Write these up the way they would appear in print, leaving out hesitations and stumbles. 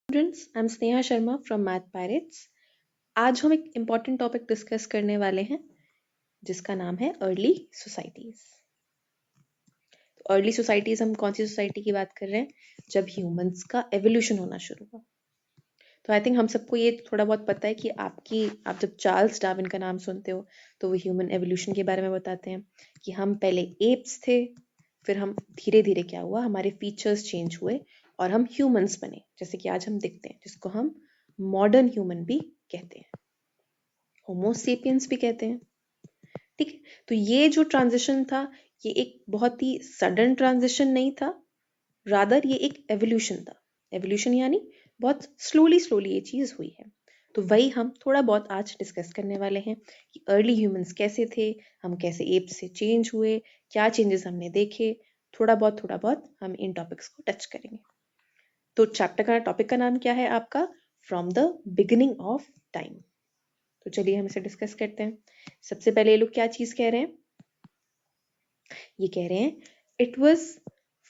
Students, I am Sneha Sharma from math pirates. आज हम एक इम्पॉर्टेंट टॉपिक डिस्कस करने वाले हैं जिसका नाम है अर्ली सोसाइटीज। अर्ली सोसाइटीज हम कौन सी सोसाइटी की बात कर रहे हैं? जब ह्यूमंस का एवोल्यूशन होना शुरू हुआ। तो आई थिंक हम सबको ये थोड़ा बहुत पता है कि आप जब चार्ल्स डार्विन का नाम सुनते हो तो वो ह्यूमन एवोल्यूशन के बारे में बताते हैं कि हम पहले एप्स थे, फिर हम धीरे धीरे क्या हुआ, हमारे फीचर्स चेंज हुए और हम ह्यूमंस बने जैसे कि आज हम दिखते हैं, जिसको हम मॉडर्न ह्यूमन भी कहते हैं, होमो सेपियंस भी कहते हैं। ठीक है, तो ये जो ट्रांजिशन था ये एक बहुत ही सडन ट्रांजिशन नहीं था, रादर ये एक एवोल्यूशन था। एवोल्यूशन यानी बहुत स्लोली स्लोली ये चीज हुई है। तो वही हम थोड़ा बहुत आज डिस्कस करने वाले हैं कि अर्ली ह्यूमंस कैसे थे, हम कैसे एप से चेंज हुए, क्या चेंजेस हमने देखे। थोड़ा बहुत हम इन टॉपिक्स को टच करेंगे। तो चैप्टर का टॉपिक का नाम क्या है आपका? From the beginning of time. तो चलिए हम इसे डिस्कस करते हैं। सबसे पहले ये लोग क्या चीज कह रहे हैं? ये कह रहे हैं it was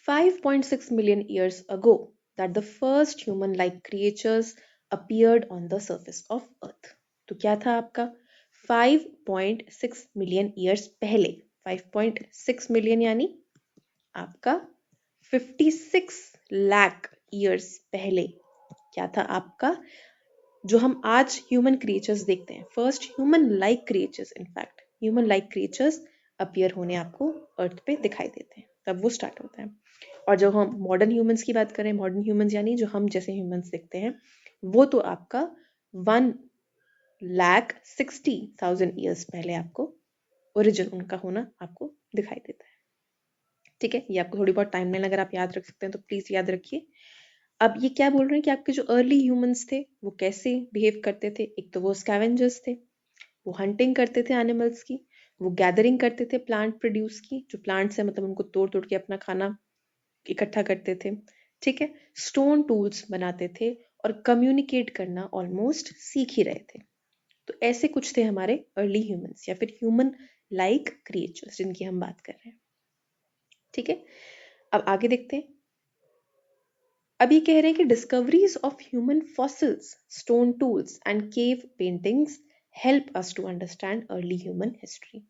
5.6 million years ago that the first human like creatures appeared on the surface of earth। तो क्या था आपका? 5.6 million years पहले। 5.6 million यानी आपका 56 लाख years पहले क्या था आपका? जो हम आज ह्यूमन क्रिएचर्स देखते हैं, first human like creatures, in fact human like creatures appear होने आपको अर्थ पे दिखाई देते हैं, तब वो स्टार्ट होता है। और जब हम मॉडर्न ह्यूमंस की बात करें, मॉडर्न ह्यूमंस यानी जो हम जैसे ह्यूमंस देखते हैं, वो तो आपका 1,60,000 ईयर्स पहले आपको ओरिजिन उनका होना आपको दिखाई देता है। ठीक है, ये आपको थोड़ी बहुत टाइमलाइन अगर आप याद रख सकते हैं तो प्लीज याद रखिए। अब ये क्या बोल रहे हैं कि आपके जो अर्ली ह्यूमंस थे वो कैसे बिहेव करते थे? एक तो वो स्कैवेंजर्स थे, वो हंटिंग करते थे एनिमल्स की, वो गैदरिंग करते थे प्लांट प्रोड्यूस की, जो प्लांट्स है मतलब उनको तोड़ तोड़ के अपना खाना इकट्ठा करते थे। ठीक है, स्टोन टूल्स बनाते थे और कम्युनिकेट करना ऑलमोस्ट सीख ही रहे थे। तो ऐसे कुछ थे हमारे अर्ली ह्यूमंस या फिर ह्यूमन लाइक क्रिएचर्स जिनकी हम बात कर रहे हैं। ठीक है, अब आगे देखते हैं। अब ये कह रहे हैं कि discoveries of human fossils, stone tools and cave paintings help us to understand early human history.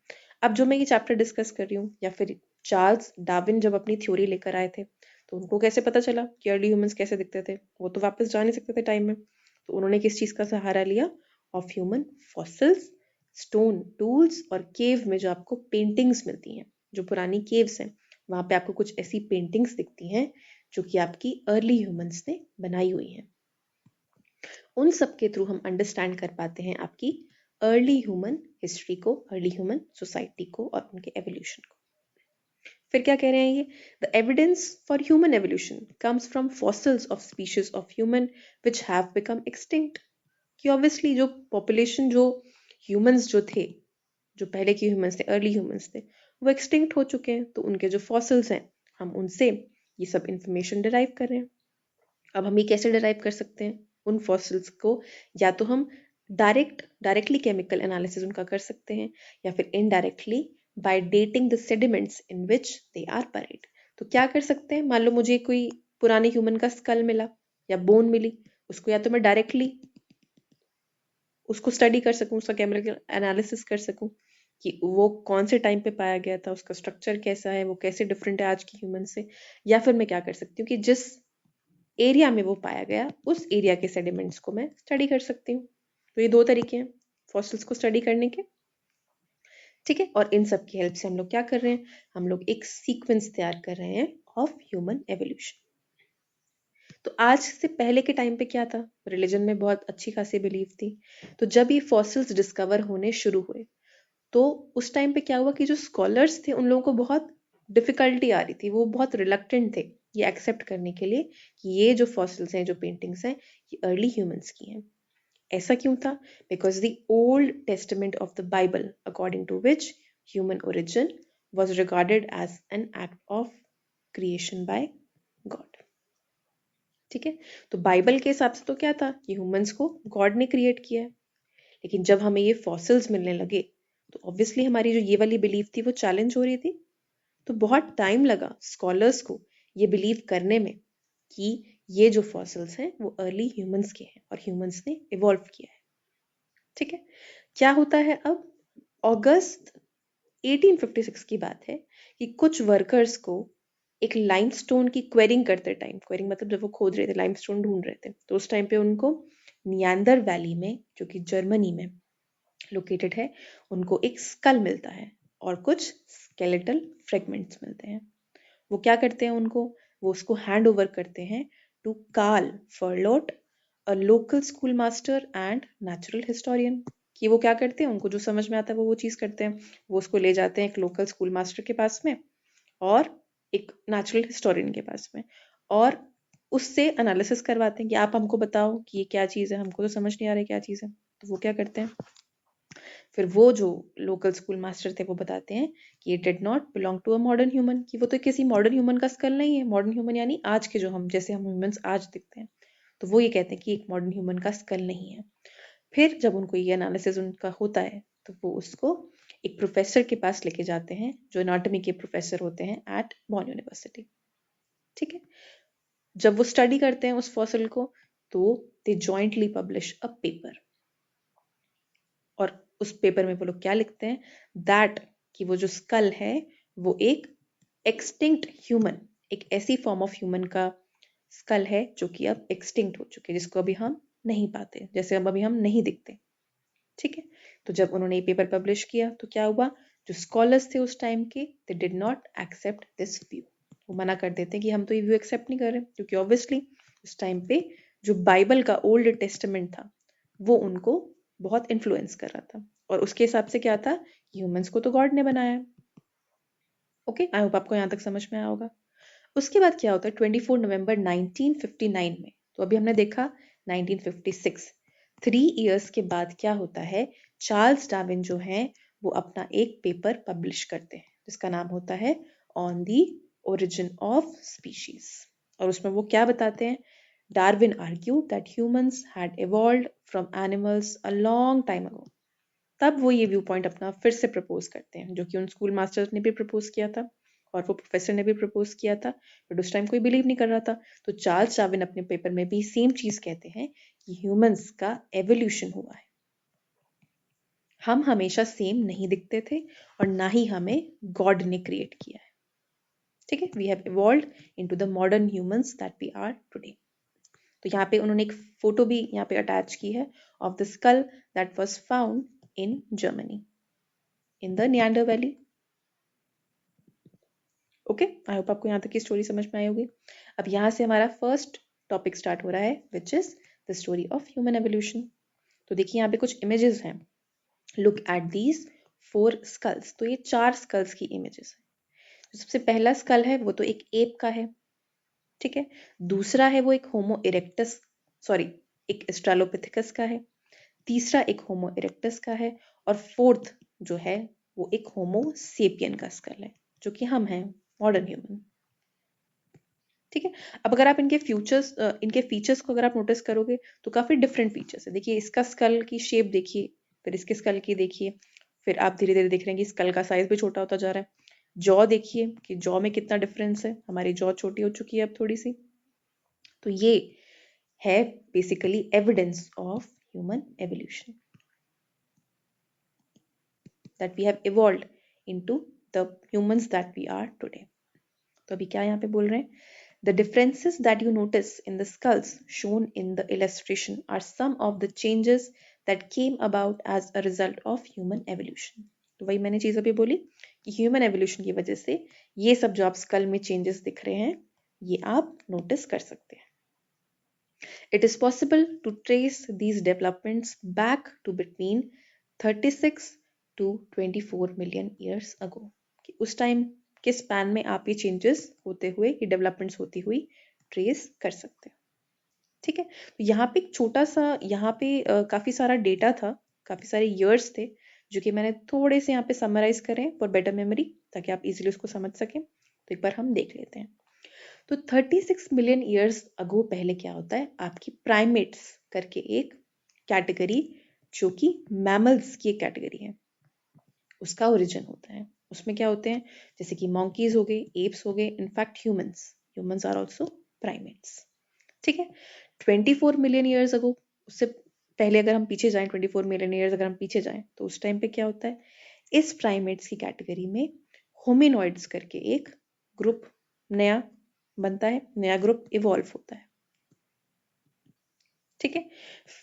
अब जो मैं ये चैप्टर डिस्कस कर रही हूँ, या फिर चार्ल्स डार्विन जब अपनी थ्योरी लेकर आए थे तो उनको कैसे पता चला कि अर्ली ह्यूमंस कैसे दिखते थे? वो तो वापस जा नहीं सकते थे टाइम में, तो उन्होंने किस चीज का सहारा लिया? Of human fossils, stone tools और केव में जो आपको पेंटिंग्स मिलती हैं, जो पुरानी केव्स हैं वहां पे आपको कुछ ऐसी पेंटिंग्स दिखती हैं जो कि आपकी अर्ली ह्यूमंस ने बनाई हुई हैं। उन सब के थ्रू हम अंडरस्टैंड कर पाते हैं आपकी अर्ली ह्यूमन हिस्ट्री को, अर्ली ह्यूमन सोसाइटी को और उनके एवोल्यूशन को। फिर क्या कह रहे हैं ये? The evidence for human evolution comes from fossils of species of human which have become extinct. कि ऑब्वियसली जो पॉपुलेशन, जो ह्यूमंस जो थे, जो पहले के ह्यूमंस थे, अर्ली ह्यूमंस थे, वो एक्सटिंक्ट हो चुके हैं, तो उनके जो फॉसिल्स हैं हम उनसे ये सब इंफॉर्मेशन डिराइव कर रहे हैं। अब हम ये कैसे डिराइव कर सकते हैं उन फॉसिल्स को? या तो हम डायरेक्टली केमिकल एनालिसिस उनका कर सकते हैं, या फिर indirectly by dating the sediments in which they are buried. तो क्या कर सकते हैं? मान लो मुझे कोई पुराने ह्यूमन का स्कल मिला या बोन मिली, उसको या तो मैं डायरेक्टली उसको स्टडी कर सकूं, उसका केमिकल एनालिसिस कर सकूं कि वो कौन से टाइम पे पाया गया था, उसका स्ट्रक्चर कैसा है, वो कैसे डिफरेंट है आज के ह्यूमन से। या फिर मैं क्या कर सकती हूँ कि जिस एरिया में वो पाया गया उस एरिया के सेडिमेंट्स को मैं स्टडी कर सकती हूँ। तो ये दो तरीके हैं फॉसिल्स को स्टडी करने के। ठीक है, और इन सब की हेल्प से हम लोग क्या कर रहे हैं? हम लोग एक सीक्वेंस तैयार कर रहे हैं ऑफ ह्यूमन एवोल्यूशन। तो आज से पहले के टाइम पे क्या था? रिलीजन में बहुत अच्छी खासी बिलीफ थी। तो जब ये फॉसिल्स डिस्कवर होने शुरू हुए तो उस टाइम पे क्या हुआ कि जो स्कॉलर्स थे उन लोगों को बहुत डिफिकल्टी आ रही थी, वो बहुत रिलक्टेंट थे ये एक्सेप्ट करने के लिए कि ये जो फॉसिल्स हैं, जो पेंटिंग्स हैं, ये अर्ली ह्यूमंस की हैं। ऐसा क्यों था? Because the Old Testament of the Bible according to which human origin was regarded as an act of creation by God. ठीक है, तो बाइबल के हिसाब से तो क्या था कि ह्यूमंस को गॉड ने क्रिएट किया है। लेकिन जब हमें ये फॉसिल्स मिलने लगे तो ऑब्वियसली हमारी जो ये वाली बिलीफ थी वो चैलेंज हो रही थी। तो बहुत टाइम लगा स्कॉलर्स को ये बिलीव करने में कि ये जो फॉसिल्स हैं वो अर्ली ह्यूमंस के हैं और ह्यूमंस ने इवॉल्व किया है। ठीक है, क्या होता है अब, अगस्त 1856 की बात है कि कुछ वर्कर्स को एक लाइमस्टोन की क्वेरिंग करते टाइम, क्वेरिंग मतलब जब वो खोद रहे थे, लाइमस्टोन ढूंढ रहे थे, तो उस टाइम पे उनको नियांदर वैली में, जो कि जर्मनी में लोकेटेड है, उनको एक स्कल मिलता है और कुछ स्केलेटल फ्रेगमेंट्स मिलते हैं। वो क्या करते हैं, उनको वो उसको हैंड ओवर करते हैं to Karl Fuhlrott, a local school master and natural historian. कि वो क्या करते हैं, उनको जो समझ में आता है वो चीज़ करते हैं। वो उसको ले जाते हैं एक लोकल स्कूल मास्टर के पास में और एक नेचुरल हिस्टोरियन के पास में, और उससे एनालिसिस करवाते हैं कि आप हमको बताओ कि ये क्या चीज़ है, हमको तो समझ नहीं आ रहा है क्या चीज़ है। तो वो क्या करते हैं, फिर वो जो लोकल स्कूल मास्टर थे वो बताते हैं कि it did not belong to a modern human, कि वो तो किसी मॉडर्न ह्यूमन का स्कल नहीं है। मॉडर्न ह्यूमन यानी आज के जो हम, जैसे हम ह्यूमंस आज दिखते हैं, तो वो ये कहते हैं कि एक मॉडर्न ह्यूमन का स्कल नहीं है। फिर जब उनको ये एनालिसिस उनका होता है तो वो उसको एक प्रोफेसर के पास लेके जाते हैं, जो एनाटॉमी के प्रोफेसर होते हैं एट बॉन यूनिवर्सिटी। ठीक है, जब वो स्टडी करते हैं उस फॉसिल को, तो दे जॉइंटली पब्लिश अ पेपर। और उस पेपर में वो लोग क्या लिखते हैं, दैट कि वो जो स्कल है वो एक एक्सटिंक्ट ह्यूमन, एक ऐसी फॉर्म ऑफ ह्यूमन का स्कल है जो कि अब एक्सटिंक्ट हो चुके, जिसको अभी हम नहीं पाते, जैसे अब अभी हम नहीं दिखते। ठीक है, तो जब उन्होंने ये पेपर पब्लिश किया तो क्या हुआ, जो स्कॉलर्स थे उस टाइम के, they did not accept this view. वो मना कर देते हैं कि हम तो ये व्यू एक्सेप्ट नहीं कर रहे, क्योंकि ऑब्वियसली उस टाइम पे जो बाइबल का ओल्ड टेस्टामेंट था वो उनको बहुत इन्फ्लुएंस कर रहा था, और उसके हिसाब से क्या था, ह्यूमंस को तो गॉड ने बनाया है। ओके, आई होप आपको यहाँ तक समझ में आया होगा। उसके बाद क्या होता है, 24 नवंबर 1959 में, तो अभी हमने देखा 1956, 3 इयर्स के बाद क्या होता है, चार्ल्स डार्विन जो है वो अपना एक पेपर पब्लिश करते हैं जिसका नाम होता है on the origin of species. और उसमें वो क्या बताते हैं, Darwin argued that humans had evolved from animals a long time ago. तब वो ये व्यू पॉइंट अपना फिर से प्रपोज करते हैं, जो कि उन स्कूल मास्टर्स ने भी प्रपोज किया था और वो प्रोफेसर ने भी प्रपोज किया था, बट उस टाइम कोई बिलीव नहीं कर रहा था। तो चार्ल्स डार्विन अपने पेपर में भी सेम चीज कहते हैं कि ह्यूमंस का एवोल्यूशन हुआ है, हम हमेशा सेम नहीं दिखते थे और ना ही हमें गॉड ने क्रिएट किया है। ठीक है, we have evolved into the modern humans that we are today. तो यहाँ पे उन्होंने एक फोटो भी यहाँ पे अटैच की है of the skull that was found in Germany in the Neander valley. Okay, I hope आपको यहाँ तक की स्टोरी समझ में आई होगी। अब यहाँ से हमारा फर्स्ट टॉपिक स्टार्ट हो रहा है, which is the story of human evolution. तो देखिए यहाँ पे कुछ इमेजेस हैं, लुक एट दीज 4 स्कल्स। तो ये 4 स्कल्स की इमेजेस हैं। जो सबसे पहला स्कल है वो तो एक एप का है, ठीक है। दूसरा है वो एक होमो इरेक्टस, सॉरी, एक एस्ट्रालोपिथिकस का है। तीसरा एक होमो इरेक्टस का है, और फोर्थ जो है वो एक होमो सेपियन का स्कल है, जो कि हम हैं, मॉडर्न ह्यूमन। ठीक है, अब अगर आप इनके फीचर्स को अगर आप नोटिस करोगे तो काफी डिफरेंट फीचर्स है। देखिए इसका स्कल की शेप देखिए, फिर इसके स्कल की देखिए, फिर आप धीरे धीरे देख रहे हैं कि स्कल का साइज भी छोटा होता जा रहा है। जॉ देखिए कि जॉ में कितना डिफरेंस है, हमारी जॉ छोटी हो चुकी है अब थोड़ी सी। तो ये है basically evidence of human evolution, that we have evolved into the humans that we are today. तो अभी क्या यहाँ पे बोल रहे हैं, the differences that you notice in the skulls shown in the illustration are some of the changes that came about as a result of human evolution. तो वही मैंने चीज अभी बोली कि ह्यूमन एवोल्यूशन की वजह से ये सब जो आप स्कल में चेंजेस दिख रहे हैं ये आप नोटिस कर सकते हैं। It is possible to trace these developments back to between 36 to 24 million years ago. कि उस टाइम के स्पैन में आप ये चेंजेस होते हुए, ये डेवलपमेंट्स होती हुई ट्रेस कर सकते हैं। ठीक है, तो यहाँ पे एक छोटा सा, यहाँ पे काफी सारा डेटा था, काफी सारे ईयर्स थे, जो कि मैंने थोड़े से यहाँ पे समराइज करें फॉर बेटर मेमोरी, ताकि आप इजीली उसको समझ सकें। तो एक बार हम देख लेते हैं। तो 36 मिलियन ईयर्स अगो पहले क्या होता है, आपकी प्राइमेट्स करके एक कैटेगरी, जो कि मैमल्स की एक कैटेगरी है, उसका ओरिजिन होता है। उसमें क्या होते हैं, जैसे कि मॉन्कीज हो गए, एप्स हो गए, in fact humans are also primates. ठीक है। 24 मिलियन ईयर्स अगो, उससे पहले अगर हम पीछे जाएं, 24 मिलियन ईयर्स अगर हम पीछे जाएं, तो उस टाइम पे क्या होता है, इस प्राइमेट्स की कैटेगरी में होमिनॉइड्स करके एक ग्रुप नया बनता है, नया ग्रुप इवॉल्व होता है। ठीक है।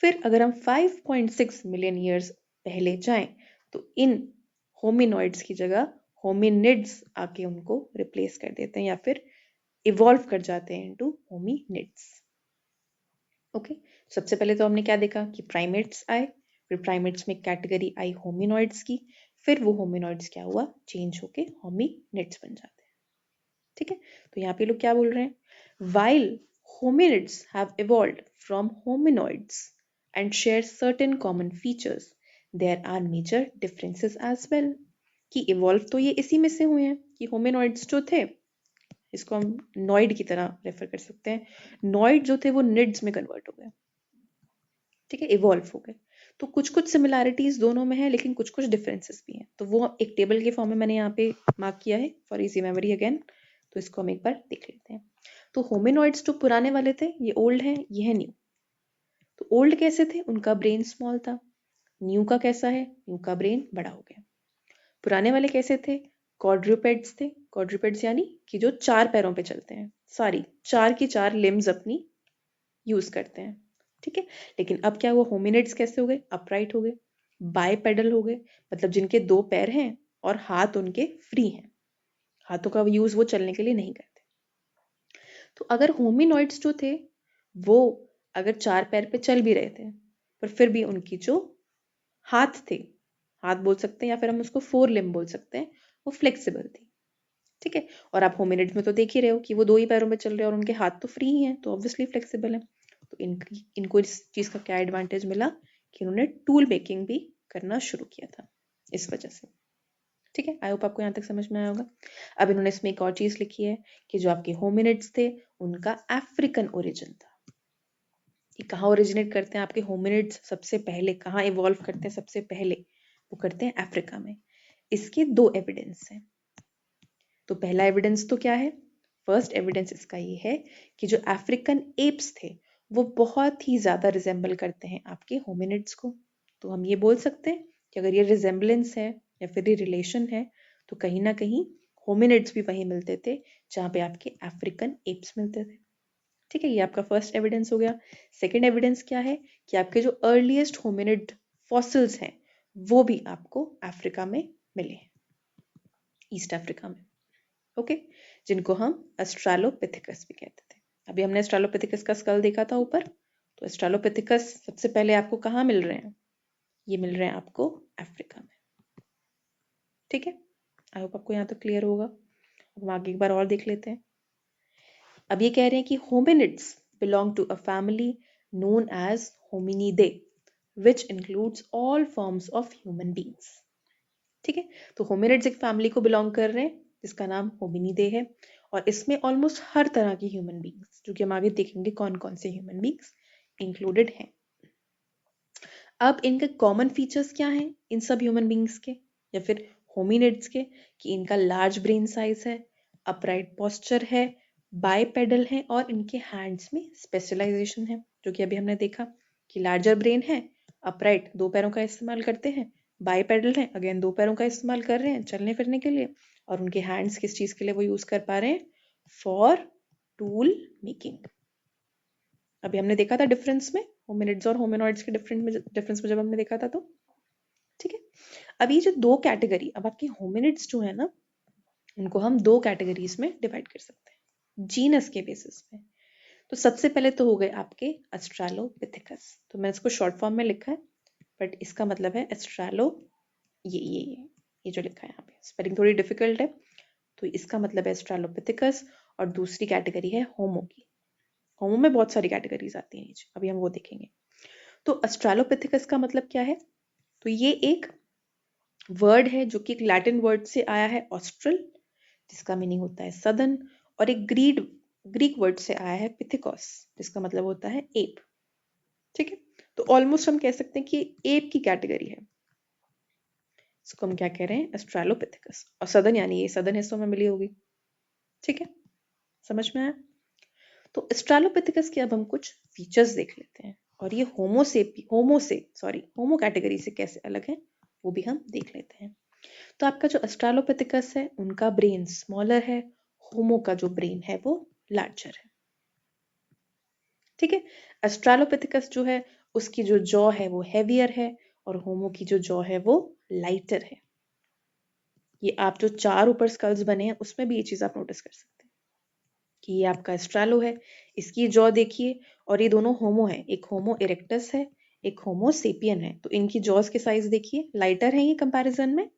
फिर अगर हम 5.6 मिलियन ईयर्स पहले जाएं, तो इन होमिनॉइड्स की जगह होमिनिड्स आके उनको रिप्लेस कर देते हैं या फिर इवॉल्व कर जाते हैं इनटू होमिनिड्स। ओके, सबसे पहले तो हमने क्या देखा कि प्राइमेट्स आए, फिर प्राइमेट्स में कैटेगरी आई होमिनॉइड्स की, फिर वो होमिनॉइड्स क्या हुआ, चेंज होके होमिनिड्स बन जाते हैं। ठीक है, तो यहाँ पे लोग क्या बोल रहे हैं, while hominids have evolved from hominoids and share certain common features, there are major differences as well। कि इवॉल्व तो ये इसी में से हुए हैं कि होमिनॉइड्स जो थे, इसको हम नॉइड की तरह रेफर कर सकते हैं, नॉइड जो थे वो निड्स में कन्वर्ट हो गए। ठीक है, इवॉल्व हो गए। तो कुछ कुछ सिमिलैरिटीज दोनों में है, लेकिन कुछ कुछ डिफरेंसेस भी हैं। तो वो एक टेबल के फॉर्म में मैंने यहाँ पे मार्क किया है फॉर इजी मेमोरी अगेन। तो इसको हम एक बार देख लेते हैं। तो होमिनॉइड्स जो पुराने वाले थे, ये ओल्ड है, ये है न्यू। तो ओल्ड कैसे थे, उनका ब्रेन स्मॉल था। न्यू का कैसा है, न्यू का ब्रेन बड़ा हो गया। पुराने वाले कैसे थे, क्वाड्रूपेड्स थे। क्वाड्रूपेड्स यानी कि जो 4 पैरों पे चलते हैं, सॉरी 4 की 4 लिम्स अपनी यूज करते हैं। ठीक है, लेकिन अब क्या हुआ, होमिनिड्स कैसे हो गए, अपराइट हो गए, बाइपेडल हो गए, मतलब जिनके 2 पैर हैं और हाथ उनके फ्री हैं, हाथों का यूज वो चलने के लिए नहीं करते। तो अगर होमिनॉइड्स जो थे वो अगर 4 पैर पे चल भी रहे थे, पर फिर भी उनकी जो हाथ थे, हाथ बोल सकते हैं या फिर हम उसको 4 लिम्ब बोल सकते हैं, वो फ्लेक्सिबल थी। ठीक है, और आप होमिनिड्स में तो देख ही रहे हो कि वो 2 ही पैरों पे चल रहे हैं और उनके हाथ तो फ्री ही हैं, तो ऑब्वियसली फ्लेक्सिबल है। तो इनको इस चीज का क्या एडवांटेज मिला कि उन्होंने टूल मेकिंग भी करना शुरू किया था इस वजह से। ठीक है, आई होप आपको यहाँ तक समझ में आया होगा। अब इन्होंने इसमें एक और चीज लिखी है कि जो आपके होमिनिड्स थे उनका अफ्रीकन ओरिजिन था। कि कहाँ ओरिजिनेट करते हैं आपके होमिनिड्स, सबसे पहले कहाँ इवॉल्व करते हैं, सबसे पहले वो करते हैं अफ्रीका में। इसके 2 एविडेंस हैं। तो पहला एविडेंस तो क्या है, फर्स्ट एविडेंस इसका ये है कि जो अफ्रीकन एप्स थे वो बहुत ही ज्यादा रिजेंबल करते हैं आपके होमिनिड्स को। तो हम ये बोल सकते हैं कि अगर ये रिजेंबलेंस है या फिर ये रिलेशन है, तो कहीं ना कहीं होमिनिड्स भी वहीं मिलते थे जहाँ पे आपके अफ्रीकन एप्स मिलते थे। ठीक है, ये आपका फर्स्ट एविडेंस हो गया। सेकेंड एविडेंस क्या है कि आपके जो अर्लीस्ट होमिनिड फॉसिल्स हैं वो भी आपको अफ्रीका में मिले हैं, ईस्ट अफ्रीका में। ओके, जिनको हम एस्ट्रालोपिथेकस भी कहते थे। अभी हमने एस्ट्रालोपिथेकस का स्कल देखा था ऊपर, तो एस्ट्रालोपिथेकस सबसे पहले आपको कहाँ मिल रहे हैं, ये मिल रहे हैं आपको अफ्रीका में। ठीक है, आई होप आपको यहाँ तक क्लियर होगा। अब हम आगे एक बार और देख लेते हैं। अब ये कह रहे हैं कि hominids belong to a family known as Hominidae which includes all forms of human beings. ठीक है, तो होमिनिड्स एक फैमिली को बिलोंग कर रहे हैं जिसका नाम होमिनिडे है, और इसमें ऑलमोस्ट हर तरह की ह्यूमन बींग्स, जो कि हम आगे देखेंगे कौन कौन से ह्यूमन बींग्स इंक्लूडेड हैं। अब इनके कॉमन फीचर्स क्या हैं इन सब ह्यूमन बींग्स के या फिर होमिनिड्स के, कि इनका लार्ज ब्रेन साइज है, अपराइट पोस्चर है, बाइपेडल है, और इनके हैंड्स में स्पेशलाइजेशन है, जो कि अभी हमने देखा कि लार्जर ब्रेन है, अपराइट 2 पैरों का इस्तेमाल करते हैं, बाइपेडल है, अगेन 2 पैरों का इस्तेमाल कर रहे हैं चलने फिरने के लिए, और उनके हैंड्स किस चीज के लिए वो यूज कर पा रहे हैं, फॉर टूल मेकिंग। अभी हमने देखा था डिफरेंस में, होमिनिड्स और होमिनॉइड्स के डिफरेंस में जब हमने देखा था तो। ठीक है, अब ये जो 2 कैटेगरी, अब आपकी होमिनिड्स जो है ना, उनको हम 2 कैटेगरीज में डिवाइड कर सकते हैं जीनस के बेसिस पे। तो सबसे पहले तो हो गए आपके एस्ट्रालोपिथेकस, तो मैं इसको शॉर्ट फॉर्म में लिखा है, बट इसका मतलब है एस्ट्रालो, ये जो लिखा है यहाँ पे, स्पेलिंग थोड़ी डिफिकल्ट है, तो इसका मतलब है एस्ट्रालोपिथेकस। और दूसरी कैटेगरी है होमो की। होमो में बहुत सारी कैटेगरीज आती हैं, अभी हम वो देखेंगे। तो एस्ट्रालोपिथेकस का मतलब क्या है, तो ये एक वर्ड है जो कि एक लैटिन वर्ड से आया है ऑस्ट्रल, जिसका मीनिंग होता है सदन, और एक ग्रीक वर्ड से आया है पिथिकॉस, जिसका मतलब होता है एप। ठीक है, तो ऑलमोस्ट हम कह सकते हैं कि एप की कैटेगरी है। इसको हम क्या कह रहे हैं, एस्ट्रालोपिथेकस, और सदन यानी ये सदन हिस्सों में मिली होगी। ठीक है, समझ में आया। तो ऑस्ट्रेलोपिथेकस के अब हम कुछ फीचर्स देख लेते हैं और ये होमो कैटेगरी से कैसे अलग है वो भी हम देख लेते हैं। तो आपका जो ऑस्ट्रेलोपिथेकस है उनका ब्रेन स्मॉलर है, होमो का जो ब्रेन है वो लार्जर है। ठीक है, ऑस्ट्रेलोपिथेकस जो है उसकी जो जॉ है वो हैवियर है और होमो की जो जॉ है वो लाइटर है। ये आप जो चार ऊपर स्कल्स बने हैं उसमें भी ये चीज आप नोटिस कर सकते हैं कि ये आपका एस्ट्रालो है, इसकी जॉ देखिए, और ये दोनों होमो है, एक होमो इरेक्टस है, एक होमो सेपियन है, तो इनकी जॉस के साइज देखिए, लाइटर है ये कंपैरिजन में।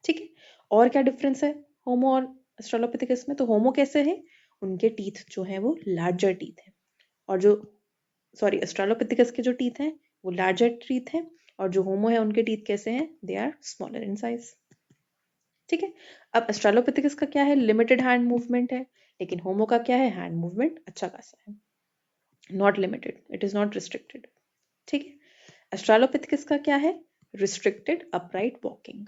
ठीक है, और क्या डिफरेंस है होमो और ऑस्ट्रेलोपिथेकस में? तो होमो कैसे है, उनके टीथ जो है वो लार्जर टीथ है, और जो ऑस्ट्रेलोपिथेकस के जो टीथ हैं वो लार्जर टीथ हैं, और जो होमो है उनके टीथ कैसे हैं, they are smaller in size. ठीक है, अब ऑस्ट्रेलोपिथेकस का क्या है, लिमिटेड हैंड मूवमेंट है, लेकिन होमो का क्या है, हैंड मूवमेंट अच्छा खासा है, not limited, it is not restricted. ठीक है, ऑस्ट्रेलोपिथेकस का क्या है, रिस्ट्रिक्टेड अपराइट वॉकिंग।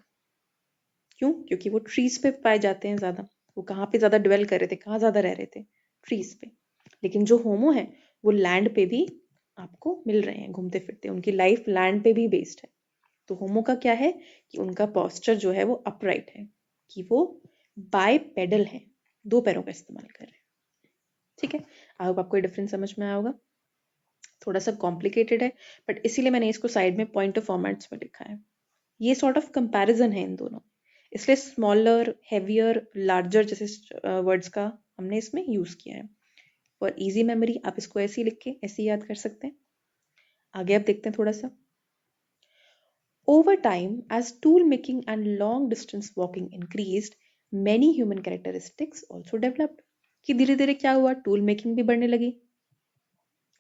क्यों? क्योंकि वो ट्रीज पे पाए जाते हैं ज्यादा। वो कहाँ पे ज्यादा ड्वेल कर रहे थे, कहाँ ज्यादा रह रहे थे, ट्रीज पे। लेकिन जो होमो है वो लैंड पे भी आपको मिल रहे हैं घूमते फिरते, उनकी लाइफ लैंड पे भी बेस्ड है। तो होमो का क्या है कि उनका पोस्चर जो है वो अपराइट है, कि वो बाइपेडल है, दो पैरों का इस्तेमाल कर रहे हैं। ठीक है, आई होप आपको डिफरेंस समझ में आया होगा। थोड़ा सा कॉम्प्लिकेटेड है बट इसीलिए मैंने इसको साइड में पॉइंट ऑफ फॉर्मेट्स में लिखा है। ये सॉर्ट ऑफ कंपैरिजन है इन दोनों, इसलिए स्मॉलर, हेवियर, लार्जर जैसे वर्ड्स का हमने इसमें यूज किया है। फॉर इजी मेमोरी आप इसको ऐसे ही लिख के ऐसे ही याद कर सकते हैं। आगे आप देखते हैं थोड़ा सा। Over time, as tool making and long distance walking increased, many human characteristics also developed. कि धीरे धीरे क्या हुआ, टूल मेकिंग भी बढ़ने लगी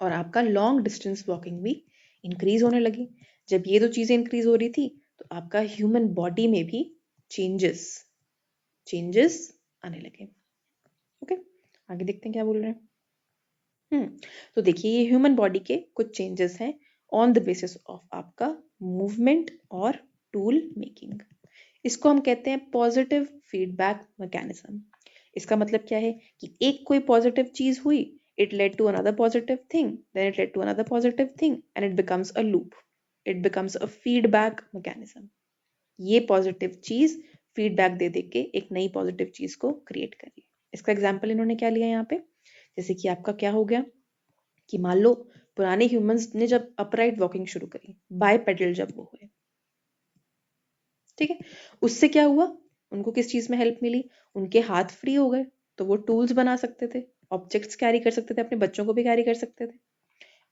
और आपका लॉन्ग डिस्टेंस वॉकिंग भी इंक्रीज होने लगी। जब ये दो चीजें इंक्रीज हो रही थी तो आपका ह्यूमन बॉडी में भी चेंजेस आने लगे। ओके, आगे देखते हैं क्या बोल रहे हैं। तो देखिए ये ह्यूमन बॉडी के कुछ चेंजेस हैं ऑन द बेसिस ऑफ आपका मूवमेंट और टूल मेकिंग। इसको हम कहते हैं पॉजिटिव फीडबैक मैकेनिज्म। इसका मतलब क्या है कि एक कोई पॉजिटिव चीज हुई, it led to another positive thing, then it led to another positive thing and it becomes a loop, it becomes a feedback mechanism. ये पॉजिटिव चीज फीडबैक दे दे के एक नई पॉजिटिव चीज को क्रिएट करिए। इसका एग्जाम्पल इन्होंने क्या लिया यहाँ पे, जैसे कि आपका क्या हो गया कि मान लो पुराने ह्यूमंस ने जब अपराइट वॉकिंग शुरू करी, बाइपेडल जब वो हुए, ठीक है, उससे क्या हुआ, उनको किस चीज में हेल्प मिली, उनके हाथ फ्री हो गए, तो वो टूल्स बना सकते थे, ऑब्जेक्ट्स कैरी कर सकते थे, अपने बच्चों को भी कैरी कर सकते थे।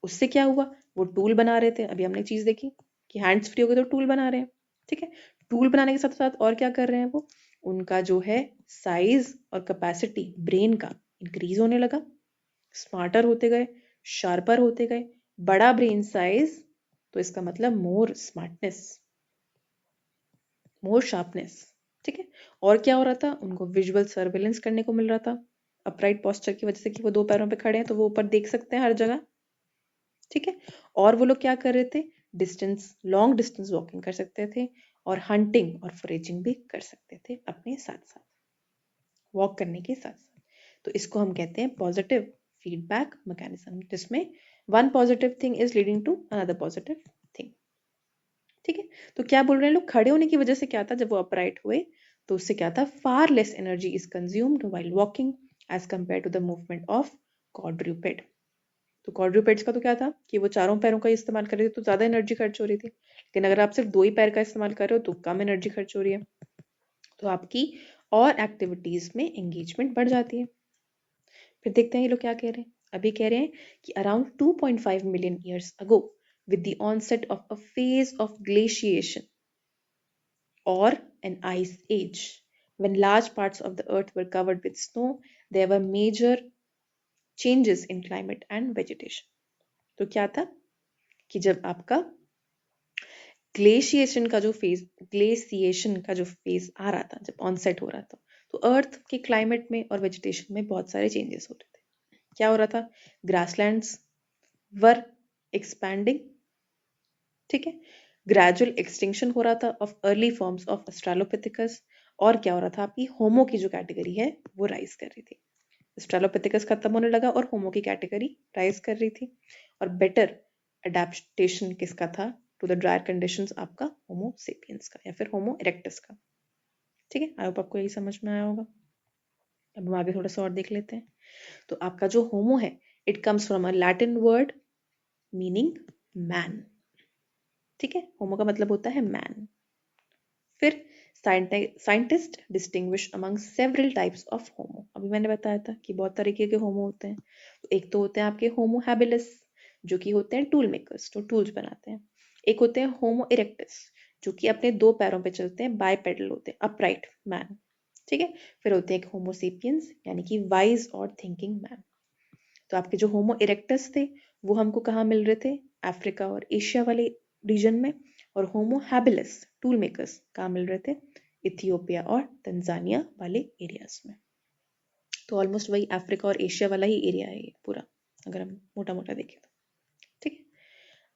उससे क्या हुआ, वो टूल बना रहे थे, अभी हमने चीज देखी कि हैंड्स फ्री हो गए तो टूल बना रहे हैं। ठीक है, टूल बनाने के साथ साथ और क्या कर रहे हैं वो, उनका जो है साइज और कैपेसिटी ब्रेन का इंक्रीज होने लगा, स्मार्टर होते गए, शार्पर होते गए, बड़ा ब्रेन साइज तो इसका मतलब मोर स्मार्टनेस, मोर शार्पनेस। ठीक है, और क्या हो रहा था, उनको विजुअल सर्वेलेंस करने को मिल रहा था अपराइट पोस्चर की वजह से कि वो दो पैरों पे खड़े हैं तो वो ऊपर देख सकते हैं हर जगह। ठीक है, और वो लोग क्या कर रहे थे, लॉन्ग डिस्टेंस वॉकिंग कर सकते थे और हंटिंग और फॉरेजिंग भी कर सकते थे अपने साथ साथ, वॉक करने के साथ साथ। तो इसको हम कहते हैं पॉजिटिव फीडबैक मैकेनिज्म, जिसमें one positive thing is leading to another positive thing. ठीक है, तो क्या बोल रहे हैं लोग, खड़े होने की वजह से क्या था, जब वो अपराइट हुए तो उससे क्या था, far less energy is consumed while walking as compare to the movement of quadruped. तो क्वाड्रूपेड्स का तो क्या था कि वो चारों पैरों का इस्तेमाल कर रहे थे तो ज्यादा एनर्जी खर्च हो रही थी, लेकिन अगर आप सिर्फ दो ही पैर का इस्तेमाल कर रहे हो तो कम एनर्जी खर्च हो रही है, तो आपकी और एक्टिविटीज में एंगेजमेंट बढ़ जाती है। फिर देखते हैं ये लोग क्या कह रहे हैं। अभी कह रहे हैं कि around 2.5 million years ago, with the onset of a phase of glaciation or an ice age, when large parts of the earth were covered with snow, there were major changes in climate and vegetation. तो क्या था कि जब आपका glaciation का जो phase आ रहा था, जब ऑनसेट हो रहा था, तो अर्थ के क्लाइमेट में और वेजिटेशन में बहुत सारे चेंजेस हो रहे थे। क्या हो रहा था, ग्रासलैंड्स वर एक्सपैंडिंग, ठीक है, ग्रेजुअल एक्सटिंक्शन हो रहा था of early forms of Australopithecus, और क्या हो रहा था, आपकी होमो की जो कैटेगरी है वो राइज कर रही थी। ऑस्ट्रेलोपिथेकस खत्म होने लगा और होमो की कैटेगरी राइज कर रही थी, और बेटर अडेप्टेशन किसका था टू द ड्रायर कंडीशंस, आपका होमो सेपियंस का या फिर होमो इरेक्टस का। ठीक है, आई होप आपको यही समझ में आया होगा। अब हम आगे थोड़ा सा और देख लेते हैं। तो आपका जो होमो है, it comes from a Latin word meaning man. ठीक है, होमो का मतलब होता है मैन। फिर scientist distinguish among several types of homo. अभी मैंने बताया था कि बहुत तरीके के होमो होते हैं। तो एक तो होते हैं आपके होमो हैबिलिस, जो कि होते हैं टूल मेकर्स, जो टूल्स बनाते हैं। एक होते हैं होमो इरेक्टस, जो कि अपने दो पैरों पे चलते हैं, बाइपेडल होते हैं, अपराइट मैन। ठीक है, फिर होते हैं एक होमो सेपियंस, यानी कि वाइज और थिंकिंग मैन। तो आपके जो होमो इरेक्टस थे वो हमको कहाँ मिल रहे थे, अफ्रीका और एशिया वाले रीजन में। और होमो हैबिलिस टूल मेकर्स कहाँ मिल रहे थे, इथियोपिया और तंजानिया वाले एरियाज में। तो ऑलमोस्ट वही अफ्रीका और एशिया वाला ही एरिया है ये पूरा, अगर हम मोटा मोटा देखें तो। ठीक है,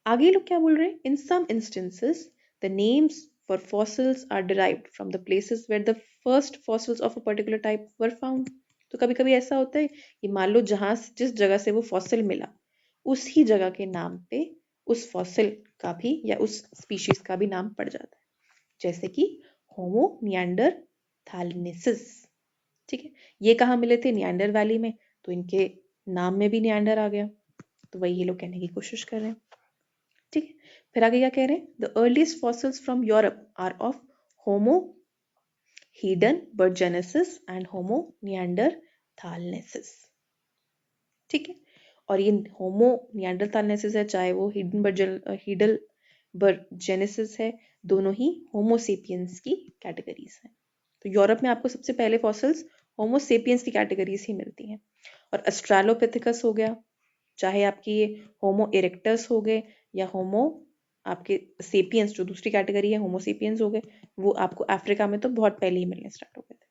आगे लोग क्या बोल रहे हैं, in some instances the names for fossils are derived from the places where the first fossils of a particular type were found. तो कभी कभी ऐसा होता है कि मान लो जहां जिस जगह से वो फॉसिल मिला, उसी जगह के नाम पे उस फॉसिल का भी या उस स्पीशीज का भी नाम पड़ जाता है, जैसे कि होमो निएंडरथालेंसिस। ठीक है, ये कहाँ मिले थे, निएंडर वैली में, तो इनके नाम में भी निएंडर आ गया। तो वही ये लोग कहने की कोशिश कर रहे हैं। ठीक है, फिर आगे क्या कह रहे हैं, the earliest fossils from Europe are of homo heidelbergensis and homo neanderthalensis. ठीक है, और ये होमो निएंडरथालेंसिस है, चाहे वो हिडलबर्जेनेसिस है, दोनों ही होमो सेपियंस की कैटेगरीज हैं। तो यूरोप में आपको सबसे पहले फॉसिल्स होमो सेपियंस की कैटेगरीज ही मिलती हैं। और ऑस्ट्रेलोपिथेकस हो गया, चाहे आपकी ये होमो इरेक्टस हो गए या होमो आपके सेपियंस जो दूसरी कैटेगरी है होमो सेपियंस हो गए, वो आपको अफ्रीका में तो बहुत पहले ही मिलने स्टार्ट हो गए थे।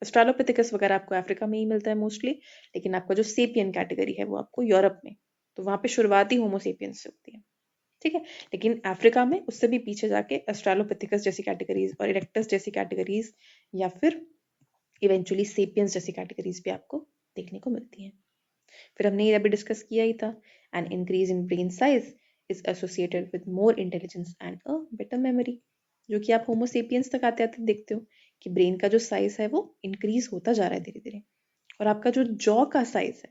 ऑस्ट्रेलोपिथेकस वगैरह आपको अफ्रीका में ही मिलता है मोस्टली, लेकिन आपका जो सेपियन कैटेगरी है वो आपको यूरोप में, तो वहां पे शुरुआती होमो सेपियंस से होती है। ठीक है, लेकिन अफ्रीका में उससे भी पीछे जाके ऑस्ट्रेलोपिथेकस जैसी कैटेगरीज और इरेक्टस जैसी कैटेगरीज या फिर इवेंचुअली सेपियंस जैसी कैटेगरीज भी आपको देखने को मिलती हैं। फिर हमने ये अभी डिस्कस किया ही था, an increase in brain size is associated with more intelligence and a better memory. जो कि आप होमो सेपियंस तक आते आते देखते हो कि ब्रेन का जो साइज है वो इंक्रीज होता जा रहा है धीरे धीरे, और आपका जो जॉ का साइज है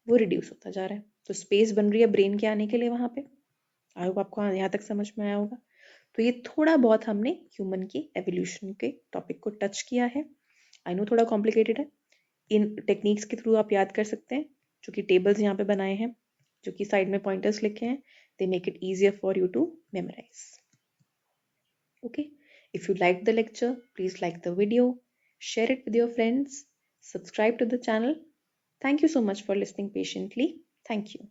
वो रिड्यूस होता जा रहा है। तो स्पेस बन रही है ब्रेन के आने के लिए वहां पे। आई होप आपको यहाँ तक समझ में आया होगा। तो ये थोड़ा बहुत हमने ह्यूमन की एवोल्यूशन के टॉपिक को टच किया है। आई नो थोड़ा कॉम्प्लिकेटेड है, इन टेक्निक्स के थ्रू आप याद कर सकते हैं, जो कि टेबल्स यहाँ पे बनाए हैं, जो कि साइड में पॉइंटर्स लिखे हैं, they make it easier for you to memorize. Okay, if you liked the lecture, please like the video, share it with your friends, subscribe to the channel. Thank you so much for listening patiently. Thank you.